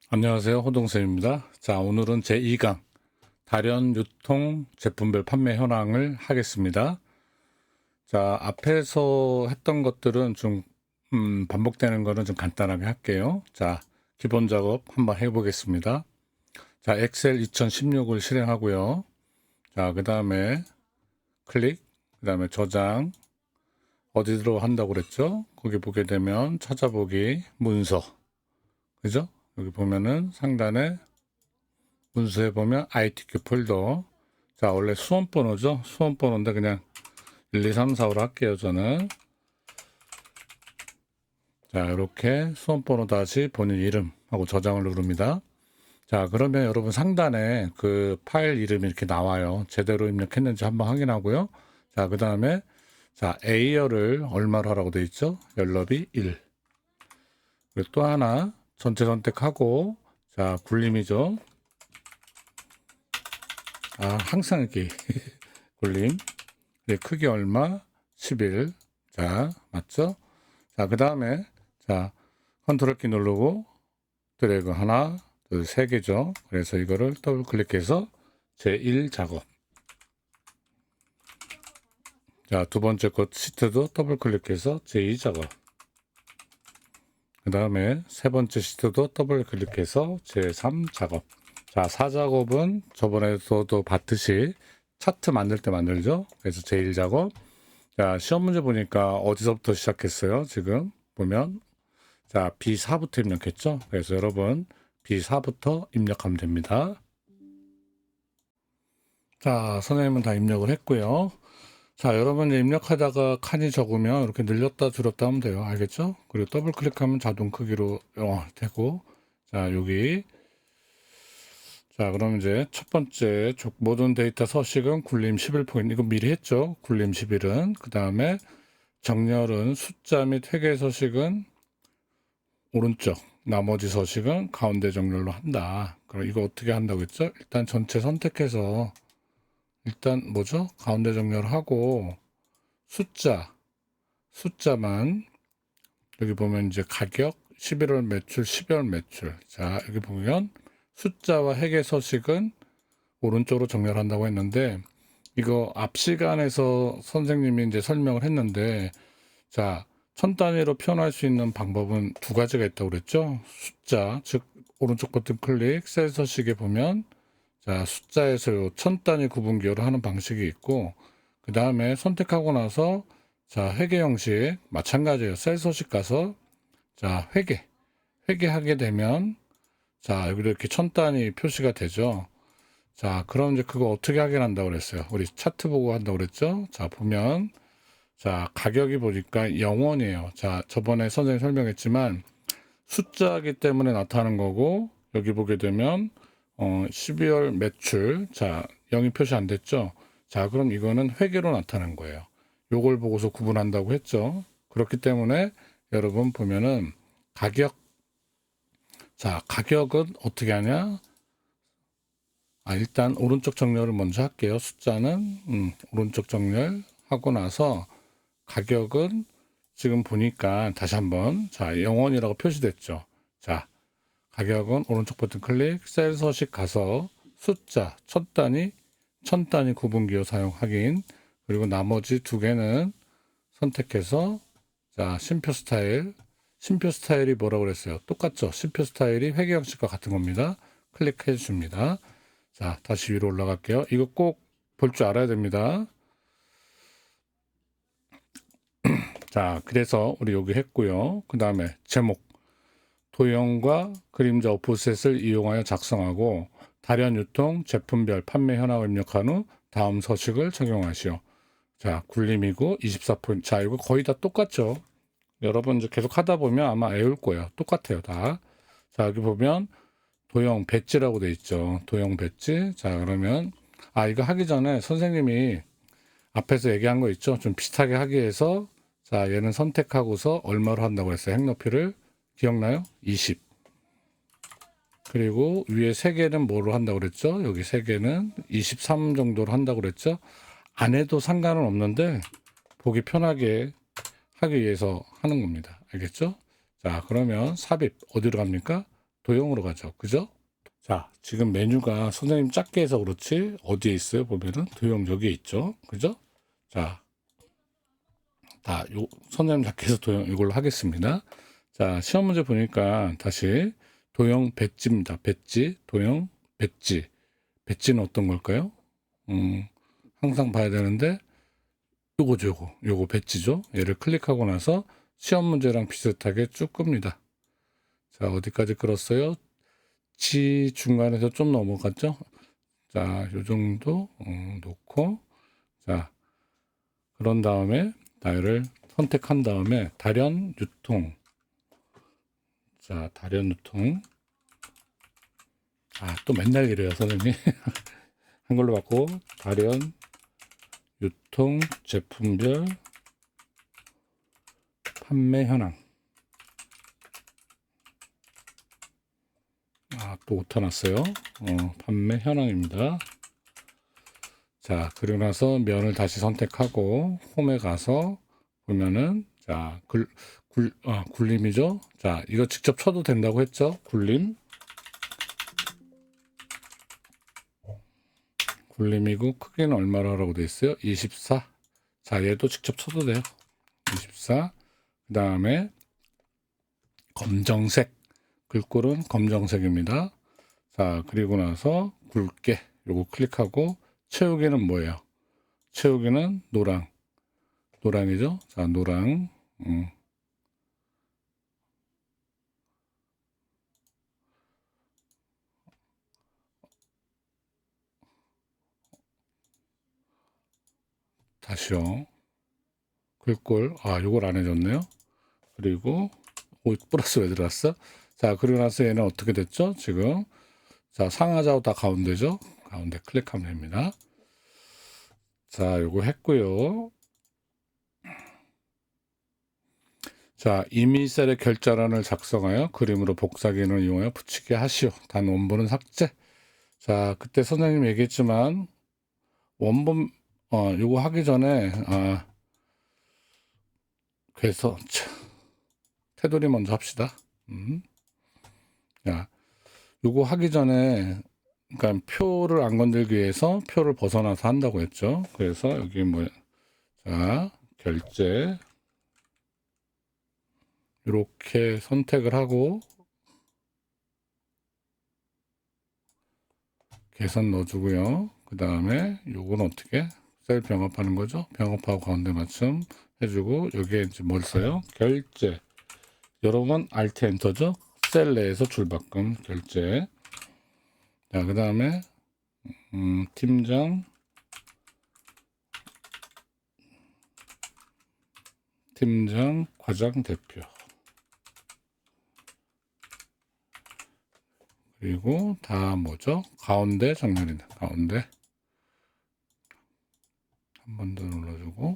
안녕하세요. 호동쌤입니다. 자, 오늘은 제2강 다련 유통 제품별 판매 현황을 하겠습니다. 자, 앞에서 했던 것들은 좀 반복되는 거는 좀 간단하게 할게요. 자, 기본 작업 한번 해보겠습니다. 자, 엑셀 2016을 실행하고요. 자, 그 다음에 클릭, 그 다음에 저장, 어디로 한다고 그랬죠? 거기 보게 되면 찾아보기, 문서, 그죠? 여기 보면은 상단에 문서에 보면 ITQ 폴더. 자, 원래 수험 번호죠. 수험 번호인데 그냥 1, 2, 3, 4, 5로 할게요, 저는. 자, 이렇게 수험 번호 다시 본인 이름하고 저장을 누릅니다. 자, 그러면 여러분 상단에 그 파일 이름이 이렇게 나와요. 제대로 입력했는지 한번 확인하고요. 자, 그 다음에 자, A열을 얼마로 하라고 돼 있죠? 열너비 1. 그리고 또 하나 전체 선택하고 자, 굴림이죠. 아, 항상 이렇게 굴림. 네, 크기 얼마? 11. 자, 맞죠? 자, 그 다음에, 자, 컨트롤 키 누르고, 드래그 하나, 둘, 세 개죠. 그래서 이거를 더블 클릭해서 제1 작업. 자, 두 번째 것 시트도 더블 클릭해서 제2 작업. 그 다음에 세 번째 시트도 더블 클릭해서 제3 작업. 자, 4작업은 저번에도 봤듯이 차트 만들 때 만들죠. 그래서 제1 작업. 자, 시험 문제 보니까 어디서부터 시작했어요? 지금 보면 자, B4부터 입력했죠? 그래서 여러분 B4부터 입력하면 됩니다. 자, 선생님은 다 입력을 했고요. 자, 여러분 이제 입력하다가 칸이 적으면 이렇게 늘렸다 줄였다 하면 돼요. 알겠죠? 그리고 더블 클릭하면 자동 크기로 되고 자, 여기 자, 그럼 이제 첫 번째 모든 데이터 서식은 굴림 11포인트. 이거 미리 했죠? 굴림 11은. 그 다음에 정렬은 숫자 및 회계 서식은 오른쪽, 나머지 서식은 가운데 정렬로 한다. 그럼 이거 어떻게 한다고 했죠? 일단 전체 선택해서 일단 뭐죠? 가운데 정렬하고 숫자만 여기 보면 이제 가격 11월 매출, 12월 매출. 자, 여기 보면 숫자와 회계 서식은 오른쪽으로 정렬한다고 했는데 이거 앞 시간에서 선생님이 이제 설명을 했는데 자, 천 단위로 표현할 수 있는 방법은 두 가지가 있다고 그랬죠. 숫자, 즉 오른쪽 버튼 클릭, 셀 서식에 보면 자, 숫자에서 천 단위 구분 기호를 하는 방식이 있고 그 다음에 선택하고 나서 자, 회계 형식 마찬가지예요. 셀 서식 가서 자, 회계하게 되면 자, 여기 이렇게 천 단위 표시가 되죠. 자, 그럼 이제 그거 어떻게 확인한다고 그랬어요? 우리 차트 보고 한다고 그랬죠? 자, 보면 자, 가격이 보니까 0원이에요. 자, 저번에 선생님 설명했지만 숫자이기 때문에 나타나는 거고 여기 보게 되면 12월 매출 자, 0이 표시 안 됐죠? 자, 그럼 이거는 회계로 나타난 거예요. 요걸 보고서 구분한다고 했죠. 그렇기 때문에 여러분 보면은 가격 자, 가격은 어떻게 하냐? 아, 일단 오른쪽 정렬을 먼저 할게요. 숫자는 오른쪽 정렬 하고 나서 가격은 지금 보니까 다시 한번 자 0원이라고 표시됐죠. 자 가격은 오른쪽 버튼 클릭 셀 서식 가서 숫자 천 단위 구분기호 사용 확인 그리고 나머지 두 개는 선택해서 자 심표 스타일이 뭐라고 그랬어요? 똑같죠. 심표 스타일이 회계 형식과 같은 겁니다. 클릭해 줍니다. 자 다시 위로 올라갈게요. 이거 꼭 볼 줄 알아야 됩니다. 자, 그래서 우리 여기 했고요. 그 다음에 제목, 도형과 그림자 오프셋을 이용하여 작성하고 다련 유통 제품별 판매 현황을 입력한 후 다음 서식을 적용하시오. 자, 굴림이고 24포인트. 자, 이거 거의 다 똑같죠? 여러분 이제 계속 하다 보면 아마 외울 거예요. 똑같아요, 다. 자, 여기 보면 도형 배지라고 돼 있죠. 도형 배지. 자, 그러면 이거 하기 전에 선생님이 앞에서 얘기한 거 있죠? 좀 비슷하게 하기 위해서 자, 얘는 선택하고서 얼마로 한다고 했어요? 행로피를 기억나요? 20. 그리고 위에 세 개는 뭐로 한다고 그랬죠? 여기 세 개는 23 정도로 한다고 그랬죠? 안 해도 상관은 없는데 보기 편하게 하기 위해서 하는 겁니다. 알겠죠? 자, 그러면 삽입 어디로 갑니까? 도형으로 가죠. 그죠? 자, 지금 메뉴가 선생님 작게 해서 그렇지 어디에 있어요? 보면은 도형 여기에 있죠. 그죠? 자, 선생님 작게 해서 도형 이걸로 하겠습니다. 자, 시험 문제 보니까 다시 도형 배지입니다. 배지, 도형 배지. 배지는 어떤 걸까요? 항상 봐야 되는데 요거 배지죠. 얘를 클릭하고 나서 시험 문제랑 비슷하게 쭉 끕니다. 자, 어디까지 끌었어요? 지 중간에서 좀 넘어갔죠? 자, 요 정도 놓고, 자, 그런 다음에 나열을 선택한 다음에 다련 유통. 자, 다련 유통. 또 맨날 이래요, 선생님. 한글로 바꾸고 다련 유통 제품별 판매 현황. 또 오타 났어요. 판매 현황입니다. 자, 그리고 나서 면을 다시 선택하고 홈에 가서 보면은 자, 굴림이죠. 자, 이거 직접 쳐도 된다고 했죠. 굴림이고 크기는 얼마로 하라고 돼 있어요? 24. 자, 얘도 직접 쳐도 돼요. 24. 그 다음에 검정색. 글꼴은 검정색입니다. 자, 그리고 나서 굵게 요거 클릭하고 채우기는 뭐예요? 채우기는 노랑이죠. 자, 노랑. 다시요. 글꼴. 요걸 안 해줬네요. 그리고 플러스 왜 들어갔어? 자, 그리고 나서 얘는 어떻게 됐죠? 지금 자, 상하좌우 다 가운데죠. 가운데 클릭하면 됩니다. 자, 요거 했고요. 자, 이미 셀의 결자란을 작성하여 그림으로 복사기능을 이용하여 붙이게 하시오. 단 원본은 삭제. 자, 그때 선생님 얘기했지만 원본 요거 하기 전에 그래서 테두리 먼저 합시다. 자, 요거 하기 전에 그러니까 표를 안 건들기 위해서 표를 벗어나서 한다고 했죠. 그래서 여기 자, 결제 이렇게 선택을 하고 계산 넣어주고요. 그 다음에 요건 어떻게 셀 병합하는 거죠? 병합하고 가운데 맞춤 해주고 여기에 이제 뭘 써요? 결제. 여러분 Alt 엔터죠? 셀 내에서 줄바꿈 결제. 자, 그 다음에 팀장 과장 대표. 그리고 다 뭐죠? 가운데 정렬이네. 가운데 한 번 더 눌러주고.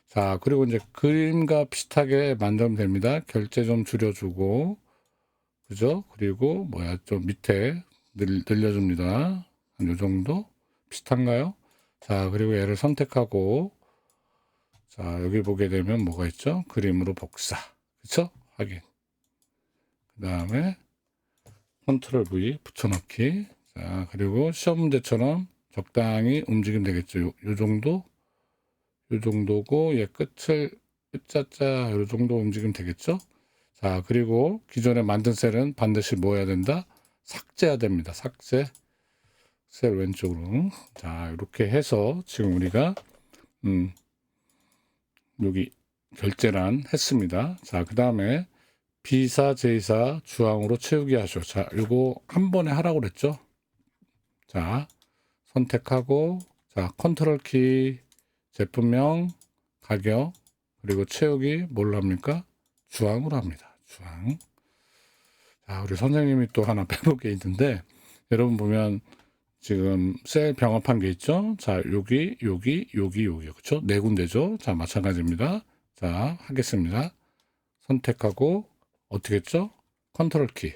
자, 그리고 이제 그림과 비슷하게 만들면 됩니다. 결제 좀 줄여주고, 그죠? 그리고 좀 밑에 늘려줍니다. 한 요 정도 비슷한가요? 자, 그리고 얘를 선택하고, 자, 여기 보게 되면 뭐가 있죠? 그림으로 복사, 그쵸? 확인. 그 다음에 컨트롤 V 붙여넣기. 자, 그리고 시험 문제처럼 적당히 움직이면 되겠죠. 요 정도고, 얘 끝자자 요 정도 움직이면 되겠죠. 자, 그리고 기존에 만든 셀은 반드시 뭐 해야 된다? 삭제해야 됩니다. 삭제. 셀 왼쪽으로. 자, 이렇게 해서 지금 우리가 여기 결제란 했습니다. 자, 그 다음에 B사, J사 주황으로 채우기 하죠. 자, 이거 한 번에 하라고 그랬죠. 자, 선택하고, 자, 컨트롤 키, 제품명, 가격, 그리고 채우기 뭘로 합니까? 주황으로 합니다. 주황. 자, 우리 선생님이 또 하나 빼놓은 게 있는데, 여러분 보면 지금 셀 병합한 게 있죠? 자, 여기, 그쵸? 네 군데죠? 자, 마찬가지입니다. 자, 하겠습니다. 선택하고, 어떻게 했죠? 컨트롤 키.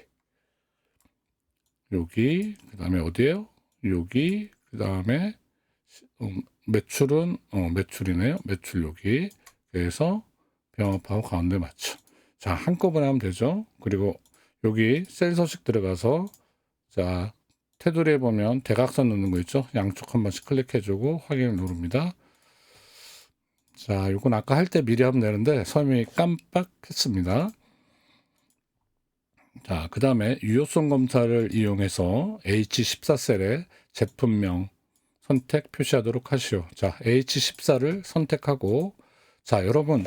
여기, 그 다음에 어디에요? 여기, 그 다음에, 매출은, 매출이네요. 매출 여기. 그래서 병합하고 가운데 맞춰. 자, 한꺼번에 하면 되죠. 그리고 여기 셀 서식 들어가서 자 테두리에 보면 대각선 넣는 거 있죠? 양쪽 한 번씩 클릭해주고 확인을 누릅니다. 자, 이건 아까 할 때 미리 하면 되는데 선생님이 깜빡했습니다. 자, 그 다음에 유효성 검사를 이용해서 H14셀에 제품명 선택 표시하도록 하시오. 자, H14를 선택하고, 자, 여러분,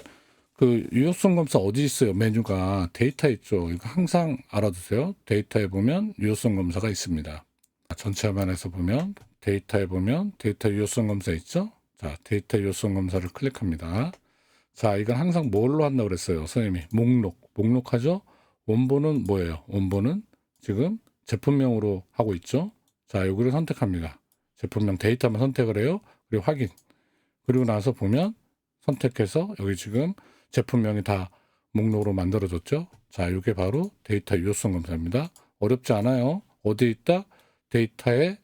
그 유효성 검사 어디 있어요? 메뉴가 데이터 있죠. 이거 항상 알아두세요. 데이터에 보면 유효성 검사가 있습니다. 전체 화면에서 보면 데이터에 보면 데이터 유효성 검사 있죠? 자, 데이터 유효성 검사를 클릭합니다. 자, 이건 항상 뭘로 한다고 그랬어요? 선생님이 목록하죠? 원본은 뭐예요? 원본은 지금 제품명으로 하고 있죠? 자, 여기를 선택합니다. 제품명 데이터만 선택을 해요. 그리고 확인. 그리고 나서 보면 선택해서 여기 지금 제품명이 다 목록으로 만들어졌죠? 자, 이게 바로 데이터 유효성 검사입니다. 어렵지 않아요. 어디 있다? 데이터에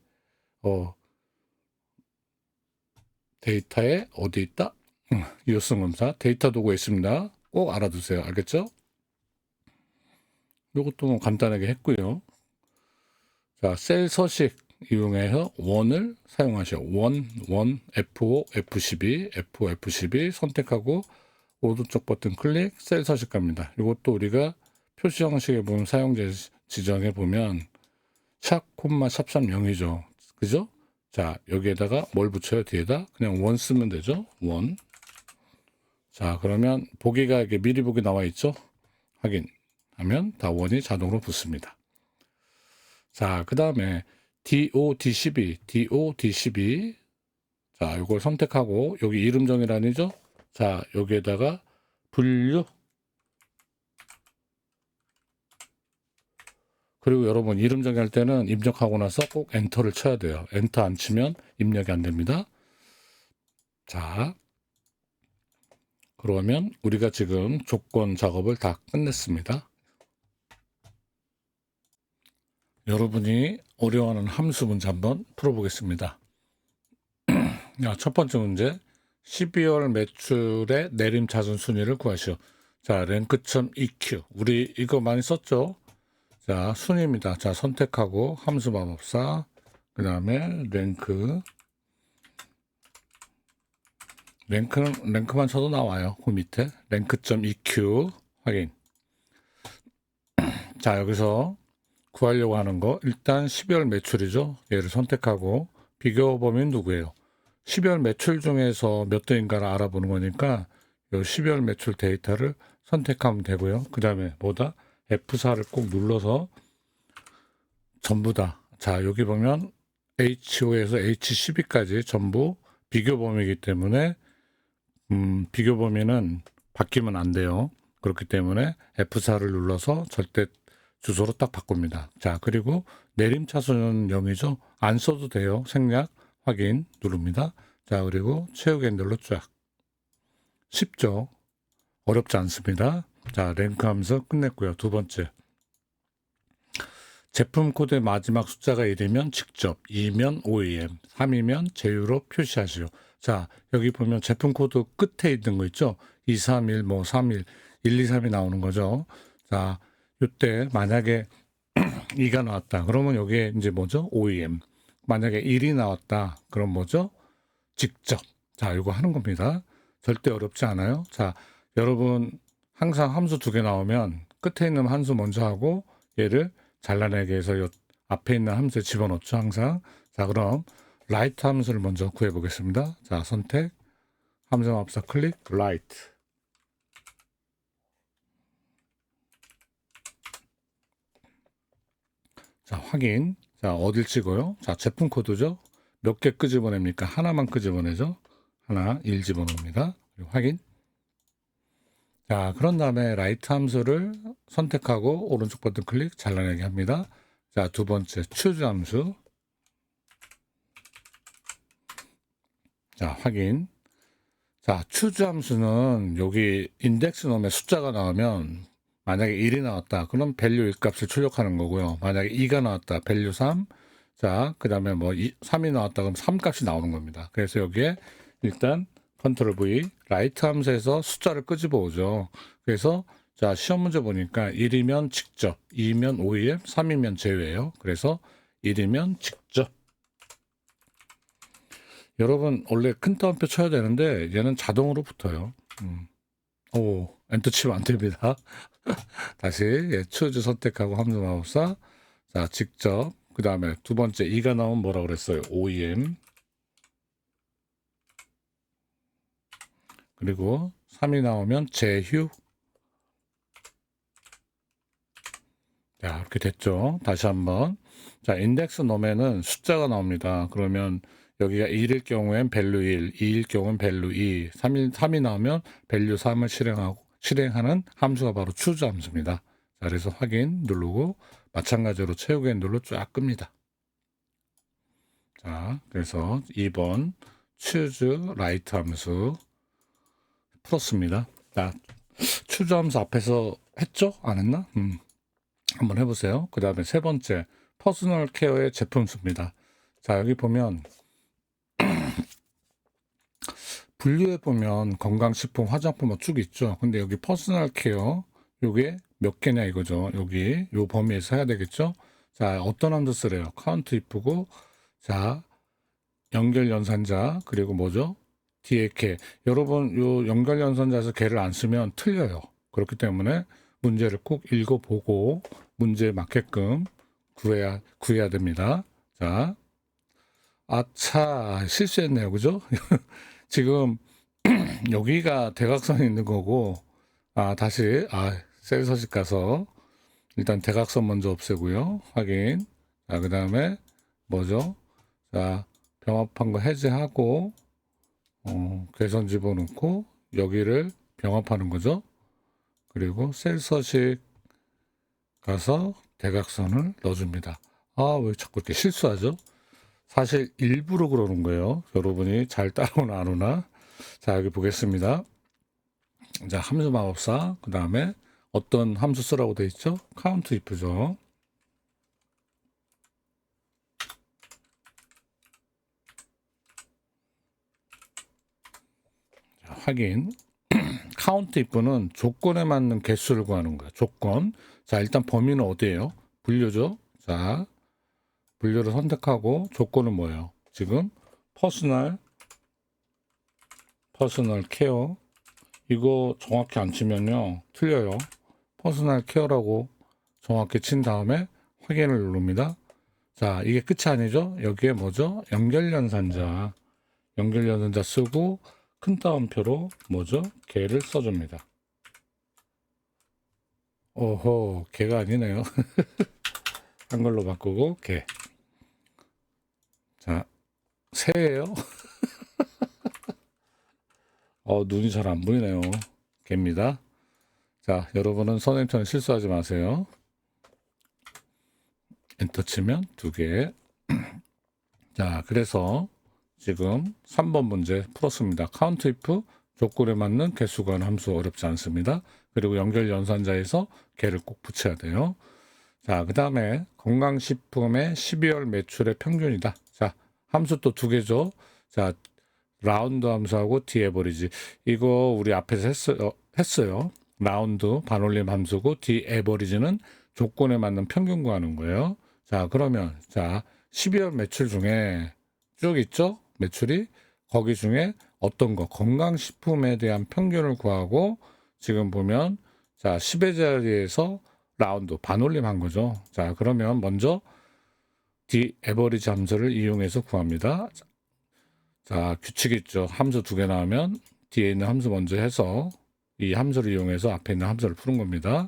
어디 있다? 유효성 검사 데이터 도구에 있습니다. 꼭 알아두세요. 알겠죠? 이것도 간단하게 했고요. 자, 셀 서식 이용해서 원을 사용하셔. 원, F5, F12, F5, F12 선택하고 오른쪽 버튼 클릭, 셀 서식 갑니다. 이것도 우리가 표시 형식에 보면 사용자 지정해 보면 샵, 콤마, 샵3 0이죠. 그죠? 자, 여기에다가 뭘 붙여요? 뒤에다 그냥 원 쓰면 되죠. 원. 자, 그러면 보기가 이렇게 미리 보기 나와 있죠. 확인하면 다 원이 자동으로 붙습니다. 자, 그 다음에 DOD12. 자, 이걸 선택하고 여기 이름 정의란이죠. 자, 여기에다가 분류. 그리고 여러분 이름 정의할 때는 입력하고 나서 꼭 엔터를 쳐야 돼요. 엔터 안 치면 입력이 안 됩니다. 자, 그러면 우리가 지금 조건 작업을 다 끝냈습니다. 여러분이 어려워하는 함수 문제 한번 풀어보겠습니다. 첫 번째 문제, 12월 매출의 내림차순 순위를 구하시오. 자, 랭크.eq. 우리 이거 많이 썼죠? 자, 순위입니다. 자, 선택하고 함수 마법사, 그 다음에 랭크만 쳐도 나와요. 그 밑에 랭크.eq 확인. 자, 여기서 구하려고 하는 거 일단 12월 매출이죠. 얘를 선택하고 비교 범위는 누구예요? 12월 매출 중에서 몇 대인가를 알아보는 거니까 이 12월 매출 데이터를 선택하면 되고요. 그 다음에 뭐다? F4를 꼭 눌러서 전부 다. 자, 여기 보면 H5에서 H12까지 전부 비교 범위이기 때문에 비교 범위는 바뀌면 안 돼요. 그렇기 때문에 F4를 눌러서 절대 주소로 딱 바꿉니다. 자, 그리고 내림차순은 0이죠. 안 써도 돼요. 생략 확인 누릅니다. 자, 그리고 채우기 핸들로 쫙. 쉽죠? 어렵지 않습니다. 자, 랭크하면서 끝냈고요. 두 번째. 제품 코드의 마지막 숫자가 1이면 직접, 2면 OEM, 3이면 제휴로 표시하시오. 자, 여기 보면 제품 코드 끝에 있는 거 있죠? 2, 3, 1, 3, 1, 2, 3이 나오는 거죠. 자, 이때 만약에 2가 나왔다. 그러면 여기에 이제 뭐죠? OEM. 만약에 1이 나왔다. 그럼 뭐죠? 직접. 자, 이거 하는 겁니다. 절대 어렵지 않아요. 자, 여러분 항상 함수 2개 나오면 끝에 있는 함수 먼저 하고 얘를 잘라내기 위해서 요 앞에 있는 함수에 집어넣죠. 항상. 자, 그럼 라이트 함수를 먼저 구해 보겠습니다. 자, 선택, 함수 마법사 클릭, 라이트. 자, 확인. 자, 어딜 찍어요? 자, 제품 코드죠. 몇 개 끄집어냅니까? 하나만 끄집어내죠. 하나, 1 집어넣습니다. 그리고 확인. 자, 그런 다음에 라이트 함수를 선택하고 오른쪽 버튼 클릭 잘라내기 합니다. 자, 두 번째 choose 함수. 자, 확인. 자, choose 함수는 여기 인덱스 놈에 숫자가 나오면 만약에 1이 나왔다. 그럼 value 1값을 출력하는 거고요. 만약에 2가 나왔다. value 3. 자, 그 다음에 3이 나왔다. 그럼 3값이 나오는 겁니다. 그래서 여기에 일단 컨트롤 V, 라이트 함수에서 숫자를 끄집어 오죠. 그래서 자, 시험 문제 보니까 1이면 직접, 2이면 OEM, 3이면 제외예요. 그래서 1이면 직접. 여러분 원래 큰 따옴표 쳐야 되는데 얘는 자동으로 붙어요. 오, 엔터 치면 안 됩니다. 다시 예, choose 선택하고 함수 마법사. 자, 직접. 그 다음에 두 번째 2가 나오면 뭐라 그랬어요? OEM. 그리고 3이 나오면 제휴. 자, 이렇게 됐죠. 다시 한번. 자, 인덱스 놈에는 숫자가 나옵니다. 그러면 여기가 1일 경우엔 value 1, 2일 경우엔 value 2, 3이 나오면 value 3을 실행하는 함수가 바로 choose 함수입니다. 자, 그래서 확인 누르고 마찬가지로 채우기 눌러 쫙 끕니다. 자, 그래서 2번 choose right 함수 풀었습니다. 자, choose 함수 앞에서 했죠? 안 했나? 한번 해보세요. 그 다음에 세 번째, 퍼스널 케어의 제품수입니다. 자, 여기 보면 분류에 보면 건강식품, 화장품 뭐 쭉 있죠. 근데 여기 퍼스널 케어, 요게 몇 개냐 이거죠. 여기 요 범위에서 해야 되겠죠. 자, 어떤 함수 쓰래요? 카운트 if고, 자, 연결 연산자, 그리고 뭐죠? 뒤에 개. 여러분, 요 연결 연산자에서 개를 안 쓰면 틀려요. 그렇기 때문에 문제를 꼭 읽어보고 문제에 맞게끔 구해야 됩니다. 자, 아차, 실수했네요. 그죠? 지금 여기가 대각선이 있는 거고, 다시, 셀 서식 가서 일단 대각선 먼저 없애고요. 확인. 자, 그 다음에 뭐죠? 자, 병합한 거 해제하고, 괴선 집어넣고, 여기를 병합하는 거죠. 그리고 셀 서식 가서 대각선을 넣어줍니다. 왜 자꾸 이렇게 실수하죠? 사실 일부러 그러는 거예요. 여러분이 잘 따라오나 안 오나. 자, 여기 보겠습니다. 자, 함수 마법사. 그 다음에 어떤 함수 쓰라고 돼 있죠? 카운트 if죠. 자, 확인. 카운트 if는 조건에 맞는 개수를 구하는 거예요. 조건. 자, 일단 범위는 어디예요? 분류죠. 자, 분류를 선택하고 조건은 뭐예요? 지금 퍼스널 케어. 이거 정확히 안 치면요 틀려요. 퍼스널 케어라고 정확히 친 다음에 확인을 누릅니다. 자, 이게 끝이 아니죠. 여기에 뭐죠? 연결 연산자 쓰고 큰 따옴표로 뭐죠? 개를 써줍니다. 오호, 개가 아니네요. 한글로 바꾸고 개. 자, 새예요. 눈이 잘 안 보이네요. 개입니다. 자, 여러분은 선행처럼 실수하지 마세요. 엔터 치면 2개. 자, 그래서 지금 3번 문제 풀었습니다. 카운트 if 조건에 맞는 개수 구하는 함수 어렵지 않습니다. 그리고 연결 연산자에서 개를 꼭 붙여야 돼요. 자, 그 다음에 건강식품의 12월 매출의 평균이다. 자, 함수 또 2개죠. 자, 라운드 함수하고 디에버리지. 이거 우리 앞에서 했어요. 라운드 반올림 함수고 디에버리지는 조건에 맞는 평균 구하는 거예요. 자, 그러면 자, 12월 매출 중에 쭉 있죠? 매출이 거기 중에 어떤 거 건강식품에 대한 평균을 구하고 지금 보면 자, 10의 자리에서 라운드 반올림 한 거죠. 자, 그러면 먼저 디에버리지 함수를 이용해서 구합니다. 자, 규칙이 있죠. 함수 2개 나오면 뒤에 있는 함수 먼저 해서 이 함수를 이용해서 앞에 있는 함수를 푸는 겁니다.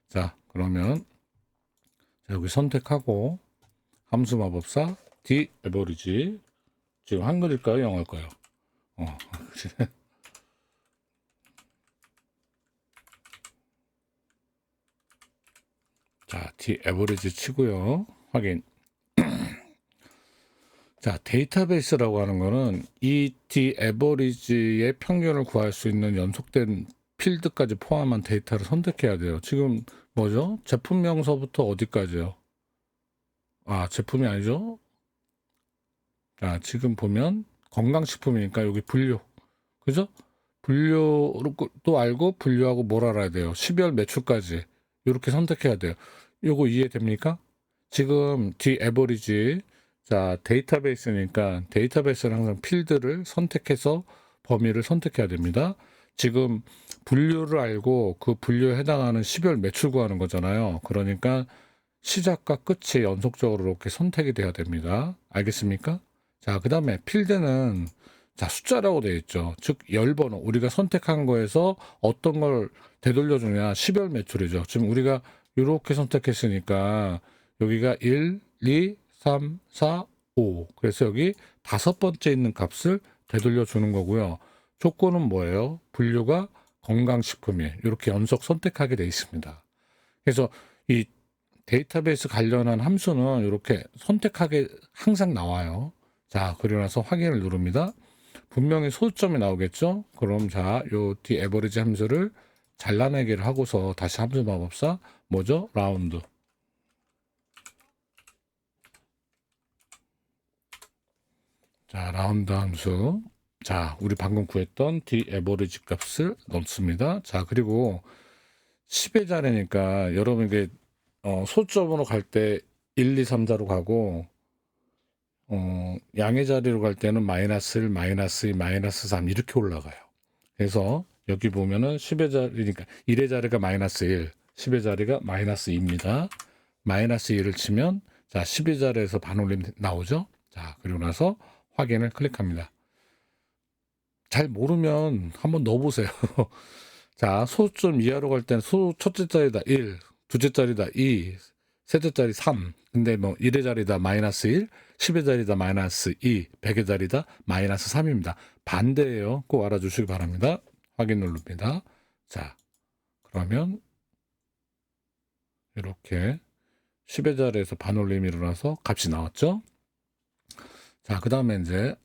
자, 그러면 여기 선택하고 함수 마법사 디에버리지. 지금 한글일까요? 영어일까요? 자, 디에버리지 치고요. 확인. 자, 데이터베이스라고 하는 거는 이 디에버리지의 평균을 구할 수 있는 연속된 필드까지 포함한 데이터를 선택해야 돼요. 지금 뭐죠? 제품명서부터 어디까지요? 제품이 아니죠? 자, 지금 보면 건강식품이니까 여기 분류. 그죠? 분류도 알고 분류하고 뭘 알아야 돼요? 12월 매출까지 이렇게 선택해야 돼요. 요거 이해됩니까? 지금 D 에버리지 자 데이터베이스니까 데이터베이스는 항상 필드를 선택해서 범위를 선택해야 됩니다. 지금 분류를 알고 그 분류에 해당하는 12월 매출 구하는 거잖아요. 그러니까 시작과 끝이 연속적으로 이렇게 선택이 돼야 됩니다. 알겠습니까? 자, 그 다음에 필드는 자, 숫자라고 되어 있죠. 즉, 열번호. 우리가 선택한 거에서 어떤 걸 되돌려 주냐. 12월 매출이죠. 지금 우리가 이렇게 선택했으니까 여기가 1, 2, 3, 4, 5. 그래서 여기 다섯 번째 있는 값을 되돌려 주는 거고요. 조건은 뭐예요? 분류가 건강식품이에요. 이렇게 연속 선택하게 되어 있습니다. 그래서 이 데이터베이스 관련한 함수는 이렇게 선택하게 항상 나와요. 자, 그리고 나서 확인을 누릅니다. 분명히 소수점이 나오겠죠? 그럼 자, 요 D 에버리지 함수를 잘라내기를 하고서 다시 함수 마법사 뭐죠? 라운드. 자, 라운드 함수. 자, 우리 방금 구했던 D 에버리지 값을 넣습니다. 자, 그리고 10의 자리니까 여러분 이게 소수점으로 갈 때 1, 2, 3, 4로 가고 양의 자리로 갈 때는 마이너스 1, 마이너스 2, 마이너스 3 이렇게 올라가요. 그래서 여기 보면은 10의 자리니까 1의 자리가 마이너스 1, 10의 자리가 마이너스 2입니다. 마이너스 2를 치면 자 10의 자리에서 반올림 나오죠. 자 그리고 나서 확인을 클릭합니다. 잘 모르면 한번 넣어보세요. 자 소수점 이하로 갈 때는 첫째 자리다 1, 둘째 자리다 2, 셋째 자리 3. 근데 뭐 1의 자리다 마이너스 1, 10의 자리다 마이너스 2, 100의 자리다 마이너스 3입니다. 반대예요. 꼭 알아주시기 바랍니다. 확인 누릅니다. 자, 그러면 이렇게 10의 자리에서 반올림이 일어나서 값이 나왔죠. 자, 그 다음에 이제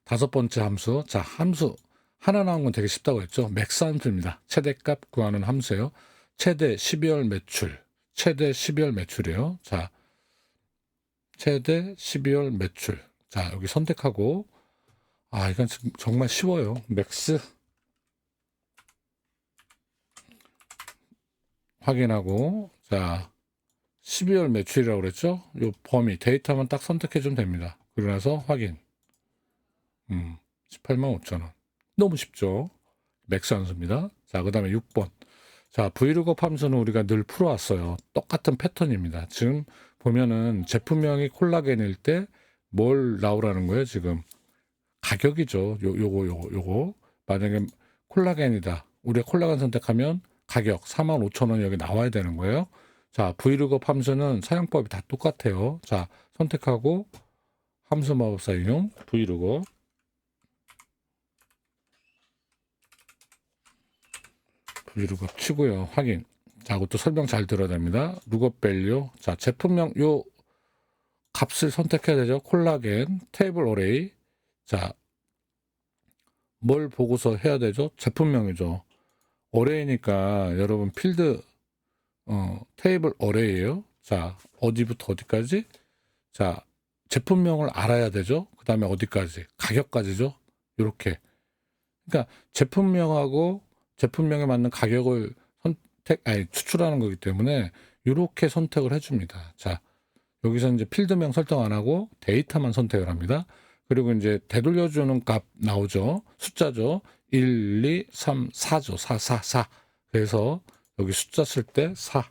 다섯 번째 함수. 자, 함수 하나 나온 건 되게 쉽다고 했죠. 맥스 함수입니다. 최대값 구하는 함수예요. 최대 12월 매출. 최대 12월 매출이에요. 자, 최대 12월 매출. 자, 여기 선택하고, 아, 이건 정말 쉬워요. 맥스 확인하고, 자, 12월 매출이라고 그랬죠? 요 범위, 데이터만 딱 선택해주면 됩니다. 그러고 나서 확인. 18만 5천 원. 너무 쉽죠? 맥스 함수입니다. 자, 그 다음에 6번. 자, 브이로그 함수는 우리가 늘 풀어왔어요. 똑같은 패턴입니다. 지금 보면은 제품명이 콜라겐일 때 뭘 나오라는 거예요, 지금? 가격이죠. 요거. 만약에 콜라겐이다. 우리가 콜라겐 선택하면 가격 45,000원 여기 나와야 되는 거예요. 자, 브이로그 함수는 사용법이 다 똑같아요. 자, 선택하고 함수 마법사 이용 브이로그 치고요. 확인. 자, 그것도 설명 잘 들어야 됩니다. 룩업 밸류. 자, 제품명 요 값을 선택해야 되죠. 콜라겐 테이블 어레이. 자, 뭘 보고서 해야 되죠? 제품명이죠. 어레이니까 여러분 필드 테이블 어레이예요. 자, 어디부터 어디까지? 자, 제품명을 알아야 되죠. 그 다음에 어디까지? 가격까지죠. 이렇게. 그러니까 제품명하고 제품명에 맞는 가격을 추출하는 거기 때문에 이렇게 선택을 해줍니다. 자, 여기서 이제 필드명 설정 안 하고 데이터만 선택을 합니다. 그리고 이제 되돌려주는 값 나오죠. 숫자죠. 1, 2, 3, 4죠. 4. 그래서 여기 숫자 쓸 때 4.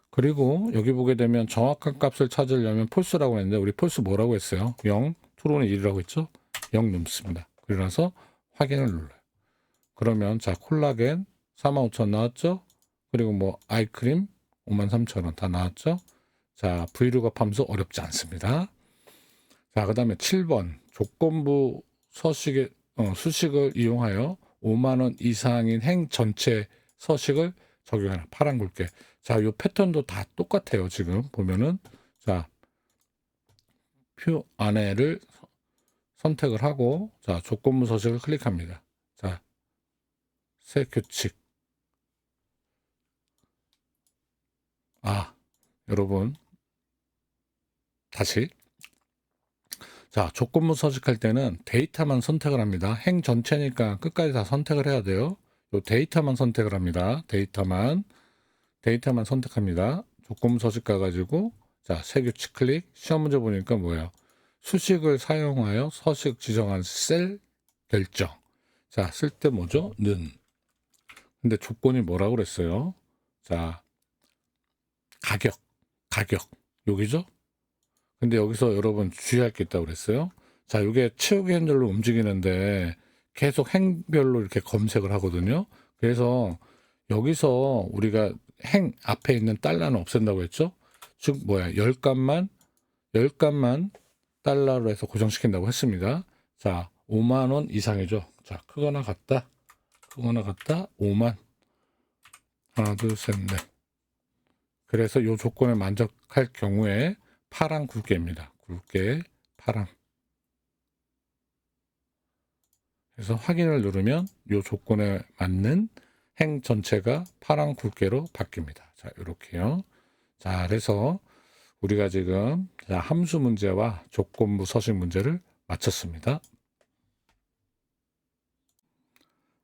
그리고 여기 보게 되면 정확한 값을 찾으려면 폴스라고 했는데 우리 폴스 뭐라고 했어요? 0, 트루는 1이라고 했죠? 0 넘습니다. 그러고 나서 확인을 눌러요. 그러면 자 콜라겐 45,000원 나왔죠? 그리고 뭐 아이크림 53,000원 다 나왔죠? 자 브이로그 함수 어렵지 않습니다. 자 그다음에 7번 조건부 수식을 이용하여 5만 원 이상인 행 전체 서식을 적용하는 파란 굵게. 자, 요 패턴도 다 똑같아요. 지금 보면은 자, 표 안에를 선택을 하고 자, 조건부 서식을 클릭합니다. 자, 새 규칙. 여러분 다시 자, 조건부 서식할 때는 데이터만 선택을 합니다. 행 전체니까 끝까지 다 선택을 해야 돼요. 요 데이터만 선택을 합니다. 데이터만 선택합니다. 조건부 서식 가가지고 자, 새 규칙 클릭. 시험 문제 보니까 뭐예요? 수식을 사용하여 서식 지정한 셀 결정. 자, 쓸 때 뭐죠? 는. 근데 조건이 뭐라고 그랬어요? 자, 가격. 여기죠? 근데 여기서 여러분 주의할 게 있다고 그랬어요. 자, 이게 채우기 핸들로 움직이는데 계속 행별로 이렇게 검색을 하거든요. 그래서 여기서 우리가 행 앞에 있는 달러는 없앤다고 했죠. 즉 뭐야, 10값만 달러로 해서 고정시킨다고 했습니다. 자, 5만 원 이상이죠. 자, 크거나 같다 5만. 하나 둘 셋 넷. 그래서 이 조건에 만족할 경우에 파랑 굵게입니다. 굵게 파랑. 그래서 확인을 누르면 이 조건에 맞는 행 전체가 파랑 굵게로 바뀝니다. 자, 이렇게요. 자, 그래서 우리가 지금 함수 문제와 조건부 서식 문제를 마쳤습니다.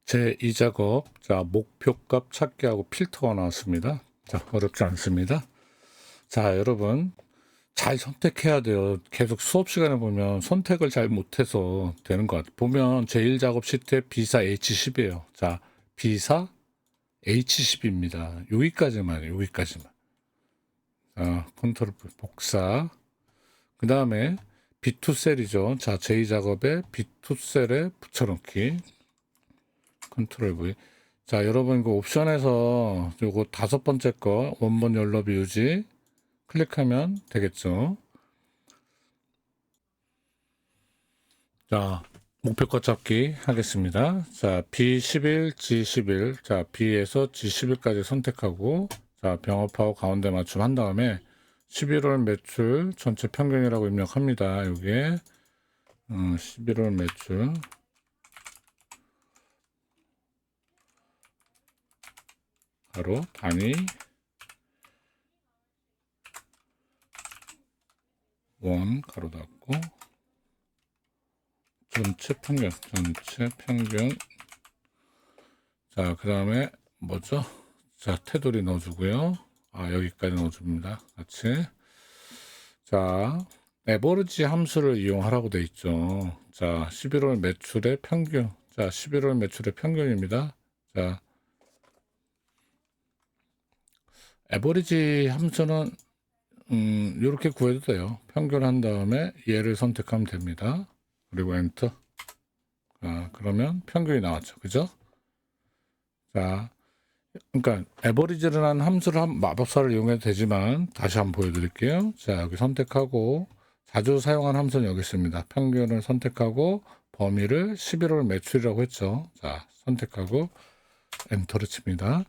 제2작업, 자, 목표값 찾기하고 필터가 나왔습니다. 자, 어렵지 않습니다. 자, 여러분, 잘 선택해야 돼요. 계속 수업 시간에 보면 선택을 잘 못해서 되는 것 같아요. 보면 제1작업 시트에 B사 H10이에요. 자, B사 H10입니다. 여기까지만이에요. 여기까지만. 컨트롤 복사. 그 다음에 B2 셀이죠. 자, 제2작업에 B2 셀에 붙여넣기. 컨트롤 V. 자, 여러분 그 옵션에서 요거 5번째 거 원본 연럽 유지 클릭하면 되겠죠. 자, 목표값 잡기 하겠습니다. 자, B11, G11. 자, B에서 G11까지 선택하고, 자, 병합하고 가운데 맞춤 한 다음에 11월 매출 전체 평균이라고 입력합니다. 여기에 11월 매출 가로 단위 원 가로 닫고 전체 평균. 자, 그 다음에 뭐죠? 자, 테두리 넣어주고요. 여기까지 넣어줍니다. 같이. 자, 에버리지 함수를 이용하라고 돼 있죠. 자, 11월 매출의 평균. 자, 11월 매출의 평균입니다. 자, 에버리지 함수는 이렇게 구해도 돼요. 평균 한 다음에 얘를 선택하면 됩니다. 그리고 엔터. 그러면 평균이 나왔죠. 그죠? 자, 그러니까 에버리지라는 함수를 마법사를 이용해도 되지만 다시 한번 보여드릴게요. 자, 여기 선택하고 자주 사용하는 함수는 여기 있습니다. 평균을 선택하고 범위를 11월 매출이라고 했죠. 자, 선택하고 엔터를 칩니다.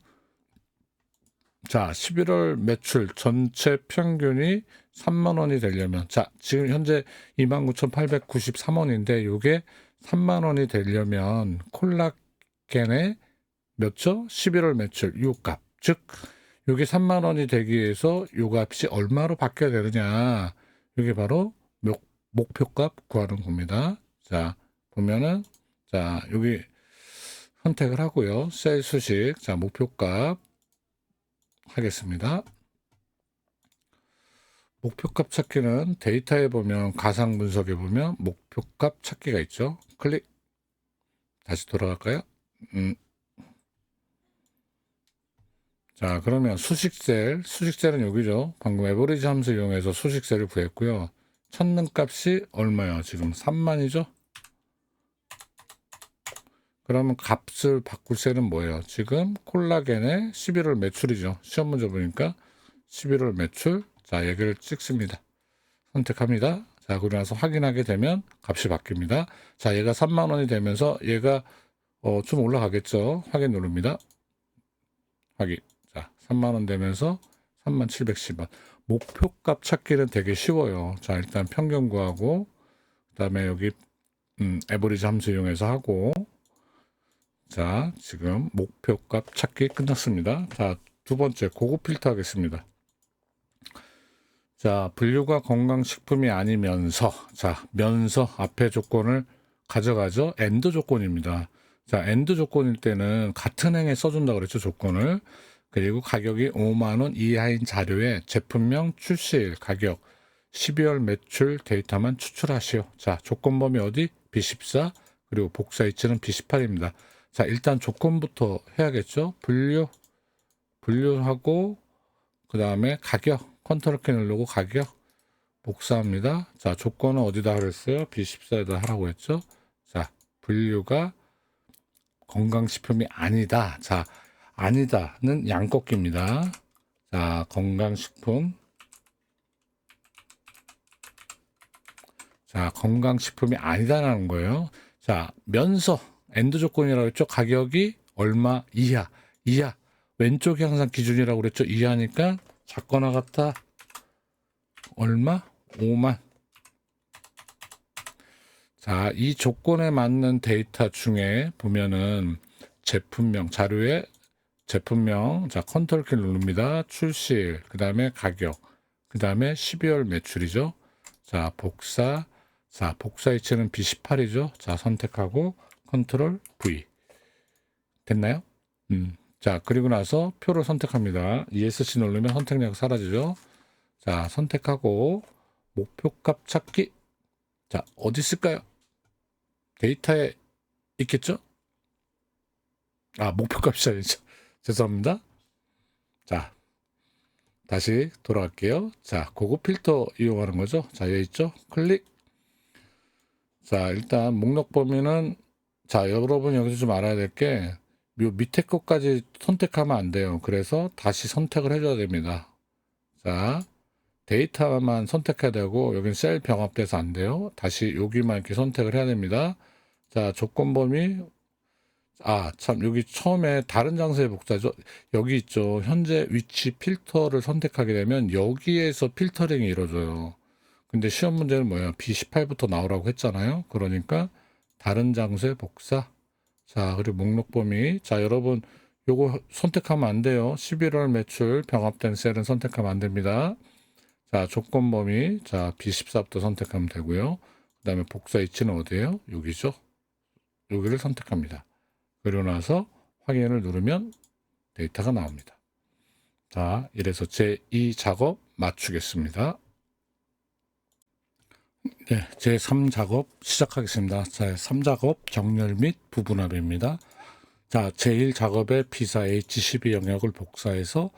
자, 11월 매출 전체 평균이 3만 원이 되려면, 자, 지금 현재 29,893원인데 이게 3만 원이 되려면 콜라겐의 몇죠? 11월 매출 요 값. 즉 요게 3만 원이 되기 위해서 요 값이 얼마로 바뀌어야 되느냐. 이게 바로 목표값 구하는 겁니다. 자, 보면은 자, 여기 선택을 하고요. 셀 수식. 자, 목표값 하겠습니다. 목표값 찾기는 데이터에 보면 가상 분석에 보면 목표값 찾기가 있죠. 클릭. 다시 돌아갈까요? 자, 그러면 수식셀은 여기죠. 방금 에버리지 함수 이용해서 수식셀을 구했고요. 찾는 값이 얼마요? 지금 3만이죠? 그러면 값을 바꿀 셀은 뭐예요? 지금 콜라겐의 11월 매출이죠. 시험 문제 보니까 11월 매출. 자, 여기를 찍습니다. 선택합니다. 자, 그러고 나서 확인하게 되면 값이 바뀝니다. 자, 얘가 3만 원이 되면서 얘가 좀 올라가겠죠. 확인 누릅니다. 확인. 자, 3만 원 되면서 3710원. 목표값 찾기는 되게 쉬워요. 자, 일단 평균 구하고 그다음에 여기 에버리지 함수 이용해서 하고 자, 지금 목표값 찾기 끝났습니다. 자, 두 번째 고급 필터 하겠습니다. 자, 분류가 건강식품이 아니면서, 자, 면서 앞에 조건을 가져가죠. AND 조건입니다. 자, AND 조건일 때는 같은 행에 써준다 그랬죠, 조건을. 그리고 가격이 5만 원 이하인 자료에 제품명, 출시일, 가격, 12월 매출 데이터만 추출하시오. 자, 조건 범위 어디? B14, 그리고 복사 이치는 B18입니다. 자, 일단 조건부터 해야겠죠. 분류하고, 그 다음에 가격, 컨트롤 키 누르고 가격, 복사합니다. 자, 조건은 어디다 그랬어요? B14에다 하라고 했죠. 자, 분류가 건강식품이 아니다. 자, 아니다는 양꺾기입니다. 자, 건강식품. 자, 건강식품이 아니다라는 거예요. 자, 면서, 엔드 조건이라고 했죠. 가격이 얼마 이하. 왼쪽이 항상 기준이라고 그랬죠. 이하니까 작거나 같다. 얼마? 5만. 자, 이 조건에 맞는 데이터 중에 보면은 제품명, 자료에 제품명, 자, 컨트롤 키 누릅니다. 출시일, 그 다음에 가격, 그 다음에 12월 매출이죠. 자, 복사, 자, 복사 이치는 B18이죠. 자, 선택하고 컨트롤 V. 됐나요? 자, 그리고 나서 표를 선택합니다. ESC 누르면 선택력 사라지죠. 자, 선택하고 목표값 찾기. 자, 어디 있을까요? 데이터에 있겠죠? 아, 목표값이 아니죠. 죄송합니다. 자, 다시 돌아갈게요. 자, 고급 필터 이용하는 거죠. 자, 여기 있죠? 클릭. 자, 일단 목록 범위는, 자, 여러분 여기서 좀 알아야 될 게, 요 밑에 것까지 선택하면 안 돼요. 그래서 다시 선택을 해줘야 됩니다. 자, 데이터만 선택해야 되고, 여긴 셀 병합돼서 안 돼요. 다시 여기만 이렇게 선택을 해야 됩니다. 자, 조건 범위, 아, 참, 여기 처음에 다른 장소의 복사죠. 여기 있죠. 현재 위치 필터를 선택하게 되면 여기에서 필터링이 이루어져요. 근데 시험 문제는 뭐예요? B18부터 나오라고 했잖아요. 그러니까 다른 장소의 복사. 자, 그리고 목록 범위. 자, 여러분, 요거 선택하면 안 돼요. 11월 매출 병합된 셀은 선택하면 안 됩니다. 자, 조건 범위. 자, B14부터 선택하면 되고요. 그 다음에 복사 위치는 어디예요? 여기죠. 여기를 선택합니다. 그리고 나서 확인을 누르면 데이터가 나옵니다. 자, 이래서 제2 작업 맞추겠습니다. 네, 제3 작업 시작하겠습니다. 자, 3작업 정렬 및 부분합입니다. 자, 제1 작업의 P4 H12 영역을 복사해서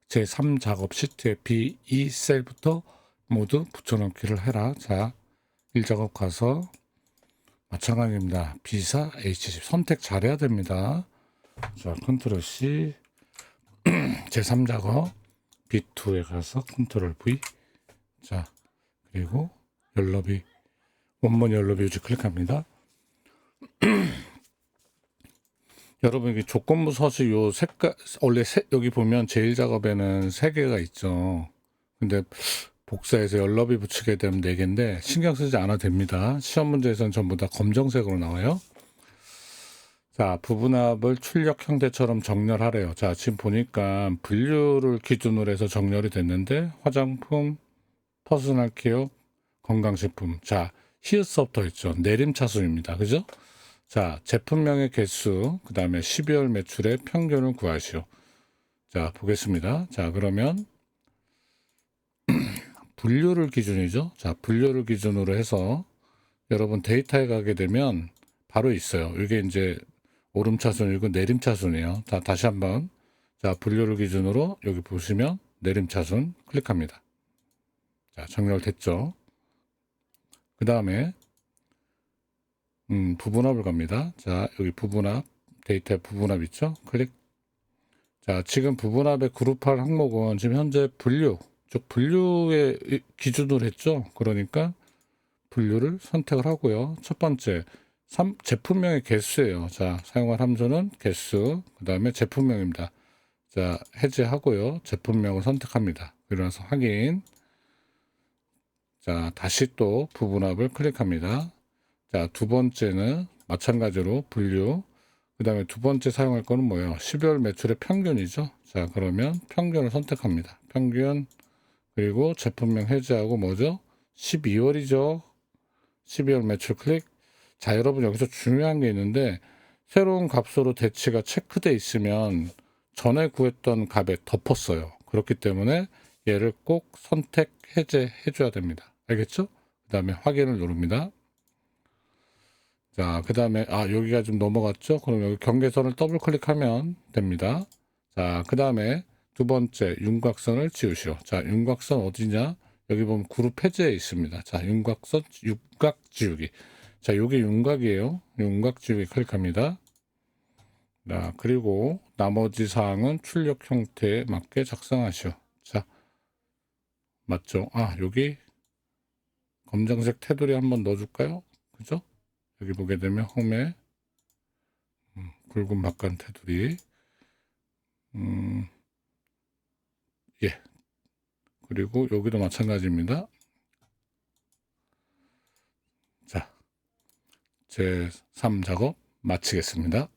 제3 작업 시트의 B2 셀부터 모두 붙여넣기를 해라. 자, 1작업 가서 마찬가지입니다. B4 H10 선택 잘해야 됩니다. 자, 컨트롤 C. 제3작업 B2에 가서 컨트롤 V. 자, 그리고 열너비, 원본 열너비 유지 클릭합니다. 여러분, 이게 조건부 서식 요 색깔, 원래 여기 보면 제1작업에는 3개가 있죠. 근데 복사해서 열너비 붙이게 되면 4개인데 신경 쓰지 않아도 됩니다. 시험 문제에서는 전부 다 검정색으로 나와요. 자, 부분합을 출력 형태처럼 정렬하래요. 자, 지금 보니까 분류를 기준으로 해서 정렬이 됐는데 화장품, 퍼스널 케어, 건강식품. 자, 히읗서부터 있죠. 내림차순입니다. 그죠? 자, 제품명의 개수, 그 다음에 12월 매출의 평균을 구하시오. 자, 보겠습니다. 자, 그러면 분류를 기준이죠. 자, 분류를 기준으로 해서 여러분 데이터에 가게 되면 바로 있어요. 이게 이제 오름차순이고 내림차순이에요. 자, 다시 한번. 자, 분류를 기준으로 여기 보시면 내림차순 클릭합니다. 자, 정렬됐죠. 그 다음에 부분합을 갑니다. 자, 여기 부분합, 데이터에 부분합 있죠? 클릭. 자, 지금 부분합의 그룹할 항목은 지금 현재 분류, 즉 분류의 기준으로 했죠? 그러니까 분류를 선택을 하고요. 첫 번째, 제품명의 개수예요. 자, 사용할 함수는 개수, 그 다음에 제품명입니다. 자, 해제하고요. 제품명을 선택합니다. 그러면서 확인. 자, 다시 또 부분합을 클릭합니다. 자, 두 번째는 마찬가지로 분류. 그 다음에 두 번째 사용할 거는 뭐예요? 12월 매출의 평균이죠. 자, 그러면 평균을 선택합니다. 평균, 그리고 제품명 해제하고 뭐죠? 12월이죠. 12월 매출 클릭. 자, 여러분 여기서 중요한 게 있는데 새로운 값으로 대치가 체크돼 있으면 전에 구했던 값에 덮었어요. 그렇기 때문에 얘를 꼭 선택 해제해 줘야 됩니다. 알겠죠? 그 다음에 확인을 누릅니다. 자, 그 다음에 여기가 좀 넘어갔죠? 그럼 여기 경계선을 더블 클릭하면 됩니다. 자, 그 다음에 두 번째 윤곽선을 지우시오. 자, 윤곽선 어디냐? 여기 보면 그룹 해제에 있습니다. 자, 윤곽선 윤곽 지우기. 자, 요게 윤곽이에요. 윤곽 지우기 클릭합니다. 자, 그리고 나머지 사항은 출력 형태에 맞게 작성하시오. 자, 맞죠? 여기 검정색 테두리 한번 넣어줄까요? 그죠? 여기 보게 되면 홈에 굵은 바깥 테두리. 예. 그리고 여기도 마찬가지입니다. 자, 제3 작업 마치겠습니다.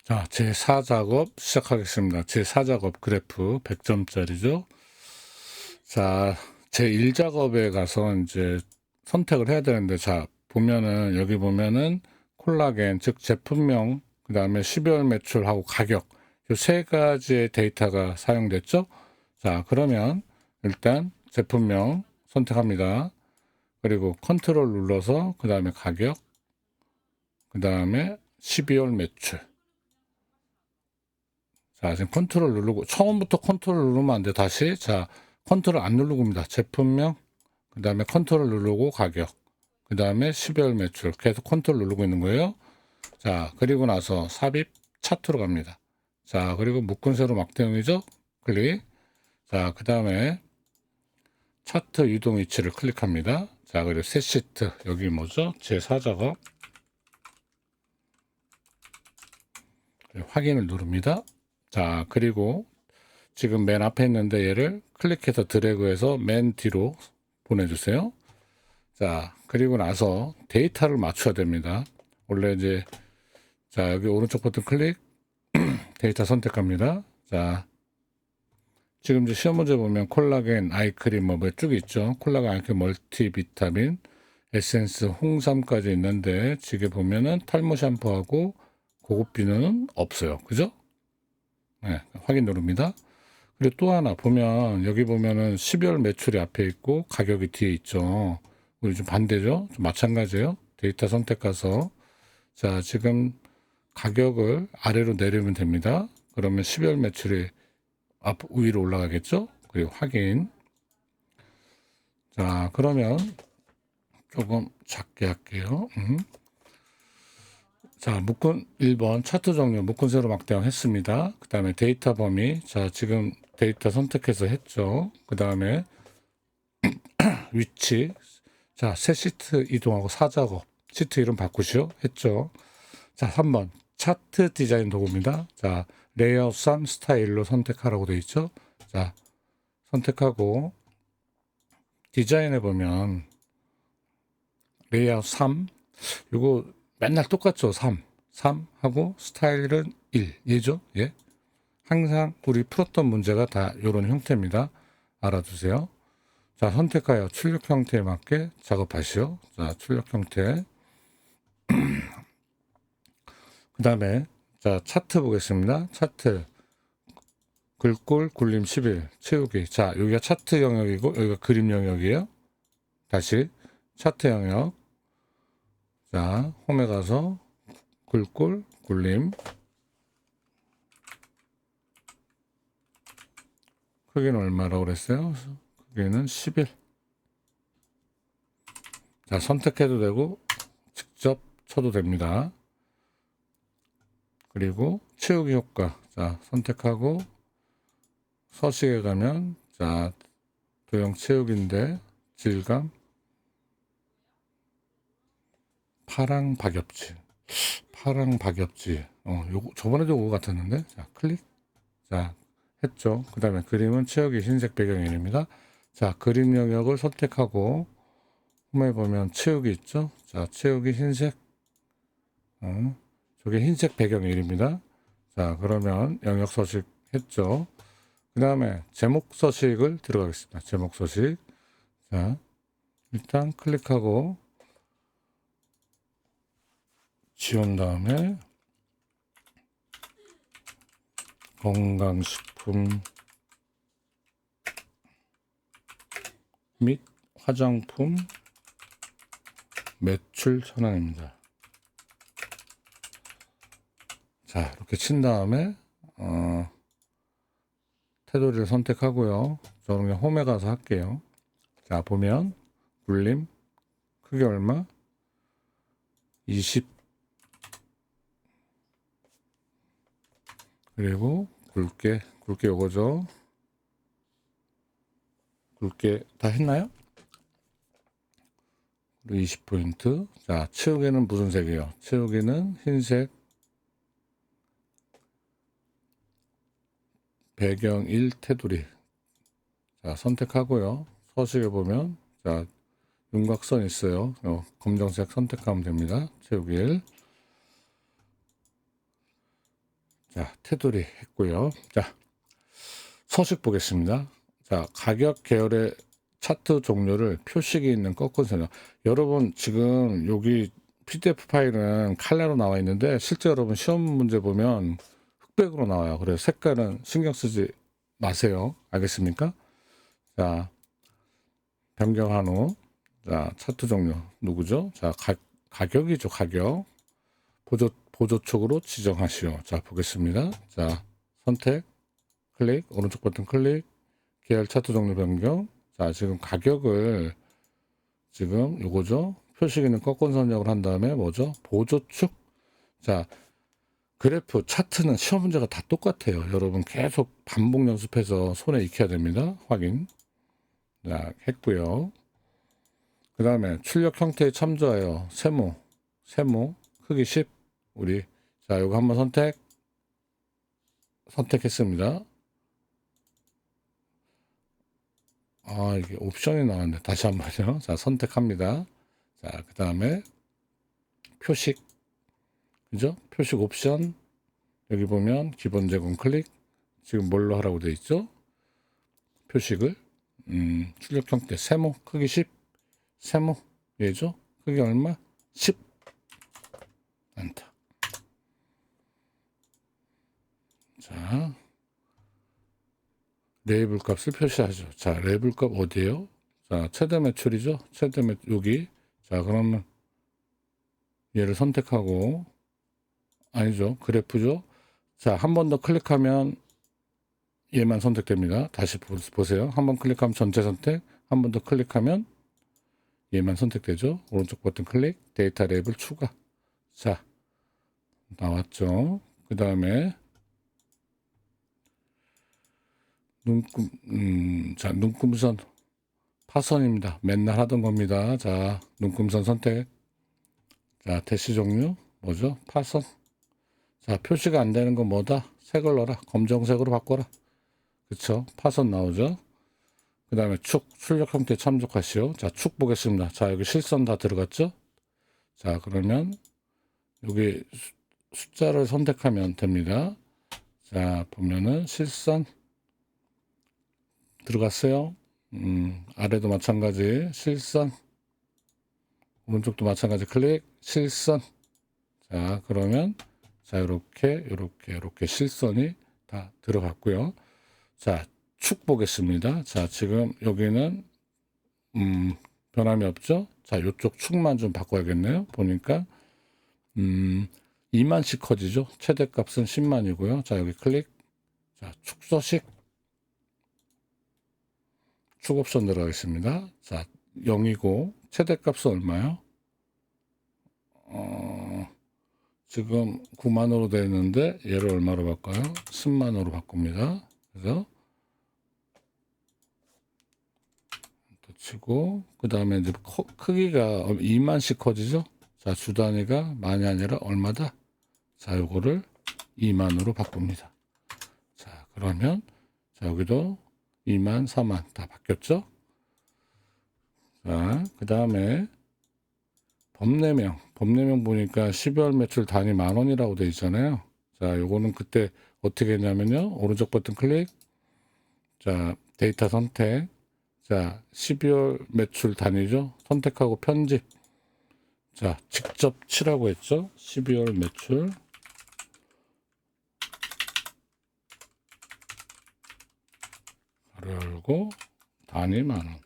자, 제4 작업 시작하겠습니다. 제4 작업 그래프 100점짜리죠. 자, 제1 작업에 가서 이제 선택을 해야 되는데, 자, 보면은, 여기 보면은 콜라겐, 즉 제품명, 그 다음에 12월 매출하고 가격, 이 세 가지의 데이터가 사용됐죠. 자, 그러면 일단 제품명 선택합니다. 그리고 컨트롤 눌러서 그 다음에 가격, 그 다음에 12월 매출. 자, 지금 컨트롤 누르고, 처음부터 컨트롤 누르면 안 돼. 다시. 자, 컨트롤 안 누르고입니다. 제품명, 그 다음에 컨트롤 누르고 가격, 그 다음에 12월 매출. 계속 컨트롤 누르고 있는 거예요. 자, 그리고 나서 삽입 차트로 갑니다. 자, 그리고 묶은 세로 막대형이죠? 클릭. 자, 그 다음에 차트 이동 위치를 클릭합니다. 자, 그리고 새 시트. 여기 뭐죠? 제4 작업. 확인을 누릅니다. 자, 그리고 지금 맨 앞에 있는데 얘를 클릭해서 드래그해서 맨 뒤로 보내주세요. 자, 그리고 나서 데이터를 맞춰야 됩니다. 원래 이제, 자, 여기 오른쪽 버튼 클릭, 데이터 선택합니다. 자, 지금 이제 시험 문제 보면 콜라겐, 아이크림 뭐 쭉 있죠. 콜라겐, 아이크림, 멀티비타민, 에센스, 홍삼까지 있는데 지금 보면은 탈모 샴푸하고 고급 비누는 없어요. 그죠? 네, 확인 누릅니다. 그리고 또 하나 보면 여기 보면은 12월 매출이 앞에 있고 가격이 뒤에 있죠. 우리 좀 반대죠? 좀 마찬가지예요. 데이터 선택 가서 자, 지금 가격을 아래로 내리면 됩니다. 그러면 12월 매출이 위로 올라가겠죠? 그리고 확인. 자, 그러면 조금 작게 할게요. 자, 묶은 1번 차트 종류 묶은 세로 막대형 했습니다. 그 다음에 데이터 범위. 자, 지금 데이터 선택해서 했죠. 그 다음에 위치. 자, 새 시트 이동하고 4작업. 시트 이름 바꾸시오. 했죠. 자, 3번. 차트 디자인 도구입니다. 자, 레이아웃 3 스타일로 선택하라고 되어 있죠. 자, 선택하고 디자인해 보면 레이아웃 3. 이거 맨날 똑같죠. 3 하고 스타일은 1. 얘죠. 예. 항상 우리 풀었던 문제가 다 이런 형태입니다. 알아두세요. 자, 선택하여 출력 형태에 맞게 작업하시오. 자, 출력 형태. 그 다음에 자, 차트 보겠습니다. 차트 글꼴 굴림 11 채우기. 자, 여기가 차트 영역이고 여기가 그림 영역이에요. 다시 차트 영역. 자, 홈에 가서 글꼴 굴림. 크기는 얼마라고 그랬어요? 크기는 11. 자, 선택해도 되고 직접 쳐도 됩니다. 그리고 채우기 효과. 자, 선택하고 서식에 가면 자, 도형 채우기인데 질감 파랑 박엽지. 요거 저번에도 그거 같았는데. 자, 클릭. 자, 했죠. 그 다음에 그림은 채우기 흰색 배경입니다. 자, 그림 영역을 선택하고 홈에 보면 채우기 있죠. 자, 채우기 흰색. 저게 흰색 배경일입니다. 자, 그러면 영역 서식 했죠. 그 다음에 제목 서식을 들어가겠습니다. 제목 서식. 자, 일단 클릭하고 지운 다음에 건강식품 및 화장품 매출 현황입니다. 자, 이렇게 친 다음에 테두리를 선택하고요. 저는 그냥 홈에 가서 할게요. 자, 보면 굴림 크기 얼마? 20. 그리고 굵게 요거죠. 굵게 다 했나요? 그리고 20포인트. 자, 치우기는 무슨 색이에요? 치우기는 흰색. 배경 1 테두리. 자, 선택하고요. 서식에 보면 자, 윤곽선 있어요. 검정색 선택하면 됩니다. 채우기 1. 자, 테두리 했고요. 자, 서식 보겠습니다. 자, 가격 계열의 차트 종류를 표식이 있는 꺾은 선형. 여러분 지금 여기 PDF 파일은 칼라로 나와 있는데 실제 여러분 시험 문제 보면 흑백으로 나와요. 그래서 색깔은 신경 쓰지 마세요. 알겠습니까? 자, 변경한 후 자, 차트 종류 누구죠? 자, 가격이죠. 가격. 보조촉으로 지정하시오. 자, 보겠습니다. 자, 선택, 클릭, 오른쪽 버튼 클릭, 계열 차트 종류 변경. 자, 지금 가격을 지금 요거죠. 표식 있는 꺾은 선역을 한 다음에 뭐죠? 보조축. 자, 그래프 차트는 시험 문제가 다 똑같아요. 여러분 계속 반복 연습해서 손에 익혀야 됩니다. 확인. 자, 했고요. 그 다음에 출력 형태에 참조하여 세모 크기 10. 우리 자, 요거 한번 선택했습니다. 아, 이게 옵션이 나왔는데 다시 한번요. 자, 선택합니다. 자, 그 다음에 표식, 그죠? 표식 옵션. 여기 보면 기본 제공 클릭. 지금 뭘로 하라고 되어 있죠? 표식을 출력 형태 세모 크기 10. 세모 얘죠? 크기 얼마? 10. 안타. 자, 레이블 값을 표시하죠. 자, 레이블 값 어디에요? 자, 최대 매출이죠. 최대 매출 여기. 자, 그러면 얘를 선택하고 아니죠. 그래프죠. 자, 한 번 더 클릭하면 얘만 선택됩니다. 다시 보세요. 한 번 클릭하면 전체 선택. 한 번 더 클릭하면 얘만 선택되죠. 오른쪽 버튼 클릭. 데이터 레이블 추가. 자, 나왔죠. 그 다음에 자, 눈금선 파선입니다. 맨날 하던 겁니다. 자, 눈금선 선택. 자, 대시 종류 뭐죠? 파선. 자, 표시가 안 되는 건 뭐다? 색을 넣어라. 검정색으로 바꿔라. 그쵸? 파선 나오죠? 그 다음에 출력 형태 참조하시오. 자, 축 보겠습니다. 자, 여기 실선 다 들어갔죠? 자, 그러면 여기 숫자를 선택하면 됩니다. 자, 보면은 실선 들어갔어요. 아래도 마찬가지 실선, 오른쪽도 마찬가지 클릭 실선. 자, 그러면 자, 이렇게 실선이 다 들어갔고요. 자, 축 보겠습니다. 자, 지금 여기는 변함이 없죠. 자, 이쪽 축만 좀 바꿔야겠네요. 보니까 2만씩 커지죠. 최대값은 10만이고요. 자, 여기 클릭. 자, 축 서식. 축 옵션 들어가겠습니다. 자, 0이고 최대값은 얼마요? 지금 9만으로 되어 있는데 얘를 얼마로 바꿔요? 10만으로 바꿉니다. 그래서 또 치고 그 다음에 이제 크기가 2만씩 커지죠. 자, 주 단위가 만이 아니라 얼마다? 자, 요거를 2만으로 바꿉니다. 자, 그러면 자, 여기도 2만, 4만 다 바뀌었죠? 자, 그 다음에 법내명 보니까 12월 매출 단위 10,000원이라고 되어 있잖아요. 자, 요거는 그때 어떻게 했냐면요. 오른쪽 버튼 클릭, 자, 데이터 선택. 자, 12월 매출 단위죠. 선택하고 편집. 자, 직접 치라고 했죠. 12월 매출. 가로 열고 단위 10,000원.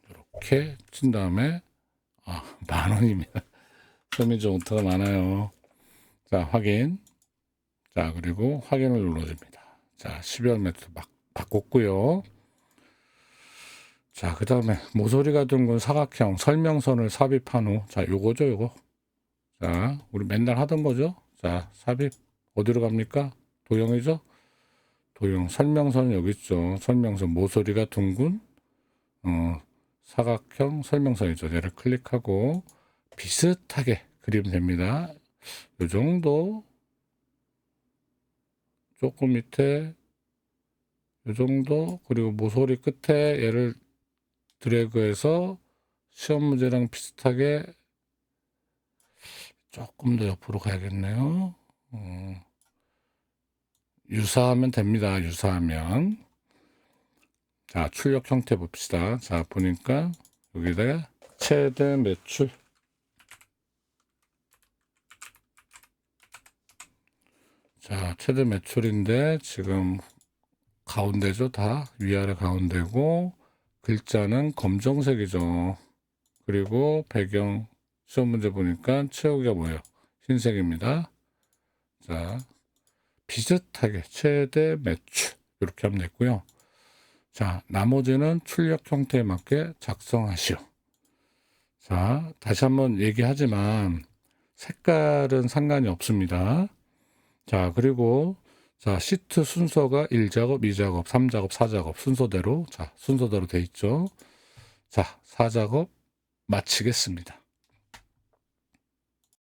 이렇게 친 다음에 10,000원입니다. 서미조부터가 많아요. 자, 확인. 자, 그리고 확인을 눌러줍니다. 자, 12월 매출 막 바꿨고요. 자, 그 다음에 모서리가 둥근 사각형 설명선을 삽입한 후, 자, 요거죠, 요거. 자, 우리 맨날 하던 거죠. 자, 삽입 어디로 갑니까? 도형이죠. 도형 설명선은 여기 있죠. 설명선 모서리가 둥근 사각형 설명선이죠. 얘를 클릭하고 비슷하게 그리면 됩니다. 요 정도. 조금 밑에 요 정도. 그리고 모서리 끝에 얘를 드래그해서 시험 문제랑 비슷하게 조금 더 옆으로 가야겠네요. 유사하면 됩니다. 유사하면. 자, 출력 형태 봅시다. 자, 보니까 여기다가 최대 매출. 자, 최대 매출인데 지금 가운데죠. 다 위아래 가운데고 글자는 검정색이죠. 그리고 배경 시험 문제 보니까 채우기가 뭐예요? 흰색입니다. 자, 비슷하게 최대 매출 이렇게 하면 됐고요. 자, 나머지는 출력 형태에 맞게 작성하시오. 자, 다시 한번 얘기하지만 색깔은 상관이 없습니다. 자, 그리고 자, 시트 순서가 1작업, 2작업, 3작업, 4작업 순서대로 돼 있죠. 자, 4작업 마치겠습니다.